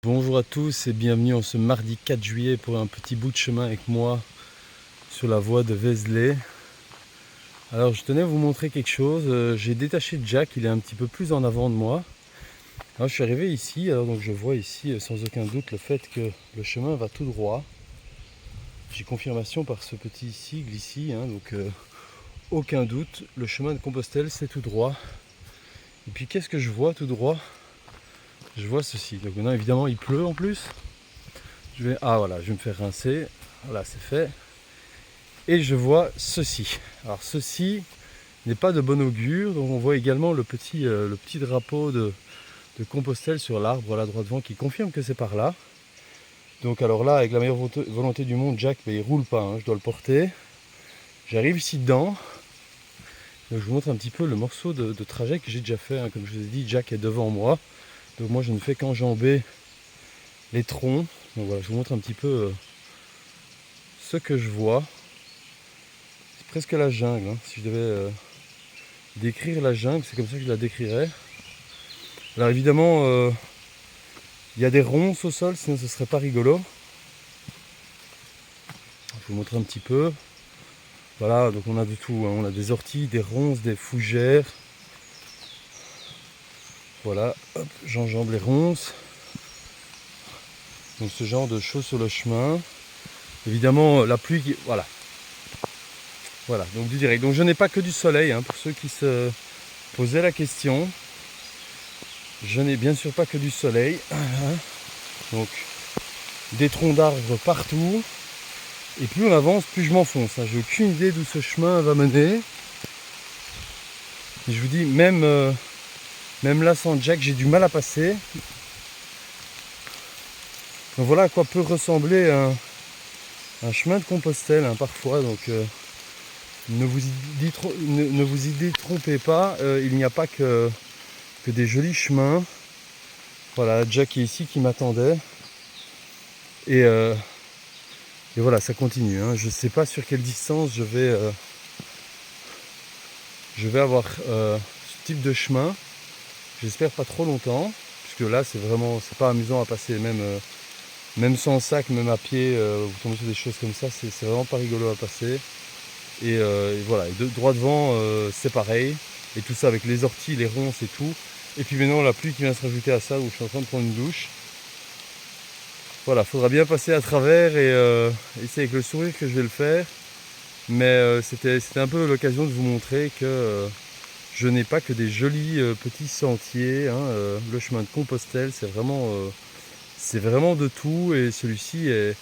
Bonjour à tous et bienvenue en ce mardi 4 juillet pour un petit bout de chemin avec moi sur la voie de Vézelay. Alors je tenais à vous montrer quelque chose. J'ai détaché Jack, il est un petit peu plus en avant de moi. Alors je suis arrivé ici, alors donc je vois ici sans aucun doute le fait que le chemin va tout droit. J'ai confirmation par ce petit sigle ici, donc aucun doute, le chemin de Compostelle c'est tout droit. Et puis qu'est-ce que je vois tout droit? Je vois ceci. Donc maintenant évidemment il pleut en plus. Voilà, je vais me faire rincer. Voilà, c'est fait. Et je vois ceci. Alors ceci n'est pas de bon augure. Donc on voit également le petit drapeau de Compostelle sur l'arbre là droit devant qui confirme que c'est par là. Donc alors là, avec la meilleure volonté du monde, Jack, il roule pas, je dois le porter. J'arrive ici dedans. Donc je vous montre un petit peu le morceau de trajet que j'ai déjà fait. Comme je vous ai dit, Jack est devant moi. Donc moi je ne fais qu'enjamber les troncs. Donc voilà, je vous montre un petit peu ce que je vois. C'est presque la jungle. Si je devais décrire la jungle, c'est comme ça que je la décrirais. Alors évidemment, il y a des ronces au sol, sinon ce serait pas rigolo. Je vous montre un petit peu. Voilà, donc on a de tout. On a des orties, des ronces, des fougères. Voilà, hop, j'enjambe les ronces. Donc ce genre de choses sur le chemin. Évidemment, la pluie qui... Voilà. Voilà, donc du direct. Donc je n'ai pas que du soleil, pour ceux qui se posaient la question. Je n'ai bien sûr pas que du soleil. Donc des troncs d'arbres partout. Et plus on avance, plus je m'enfonce. J'ai aucune idée d'où ce chemin va mener. Et je vous dis, même là sans Jack, j'ai du mal à passer. Donc voilà à quoi peut ressembler un chemin de Compostelle parfois. Donc ne vous y détrompez pas. Il n'y a pas que des jolis chemins. Voilà, Jack est ici qui m'attendait. Et voilà, ça continue. Je ne sais pas sur quelle distance je vais avoir ce type de chemin. J'espère pas trop longtemps, puisque là c'est pas amusant à passer, même sans sac, même à pied, vous tombez sur des choses comme ça, c'est vraiment pas rigolo à passer. Et voilà, droit devant c'est pareil, et tout ça avec les orties, les ronces et tout. Et puis maintenant la pluie qui vient se rajouter à ça, où je suis en train de prendre une douche. Voilà, faudra bien passer à travers et c'est avec le sourire que je vais le faire. Mais c'était un peu l'occasion de vous montrer que je n'ai pas que des jolis petits sentiers. Le chemin de Compostelle, c'est vraiment de tout. Et celui-ci est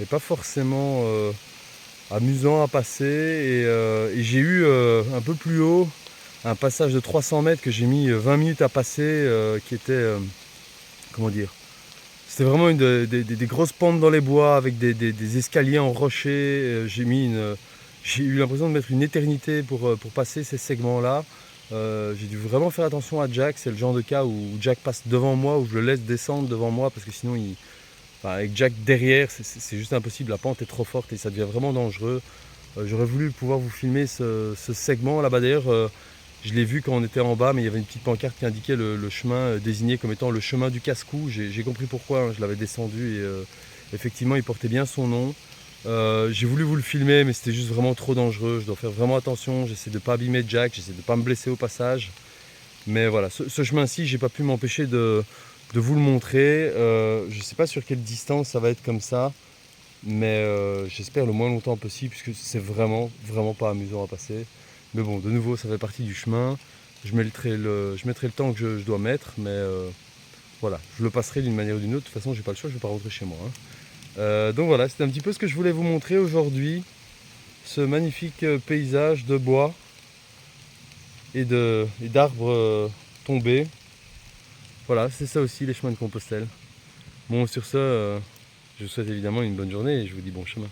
pas forcément amusant à passer. Et j'ai eu un peu plus haut un passage de 300 mètres que j'ai mis 20 minutes à passer, qui était, comment dire, c'était vraiment des grosses pentes dans les bois avec des escaliers en rocher. J'ai eu l'impression de mettre une éternité pour passer ces segments-là. J'ai dû vraiment faire attention à Jack. C'est le genre de cas où Jack passe devant moi, où je le laisse descendre devant moi, parce que sinon, avec Jack derrière, c'est juste impossible. La pente est trop forte et ça devient vraiment dangereux. J'aurais voulu pouvoir vous filmer ce segment là-bas. D'ailleurs, je l'ai vu quand on était en bas, mais il y avait une petite pancarte qui indiquait le chemin désigné comme étant le chemin du casse-cou. J'ai compris pourquoi, je l'avais descendu et effectivement il portait bien son nom. J'ai voulu vous le filmer, mais c'était juste vraiment trop dangereux. Je dois faire vraiment attention, j'essaie de ne pas abîmer Jack, j'essaie de ne pas me blesser au passage. Mais voilà, ce chemin-ci, j'ai pas pu m'empêcher de vous le montrer. Je ne sais pas sur quelle distance ça va être comme ça, mais j'espère le moins longtemps possible, puisque c'est vraiment pas amusant à passer. Mais bon, de nouveau, ça fait partie du chemin. Je mettrai le temps que je dois mettre, mais voilà, je le passerai d'une manière ou d'une autre. De toute façon, j'ai pas le choix, je vais pas rentrer chez moi. Donc voilà, c'était un petit peu ce que je voulais vous montrer aujourd'hui. Ce magnifique paysage de bois et d'arbres tombés. Voilà, c'est ça aussi les chemins de Compostelle. Bon, sur ce, je vous souhaite évidemment une bonne journée et je vous dis bon chemin.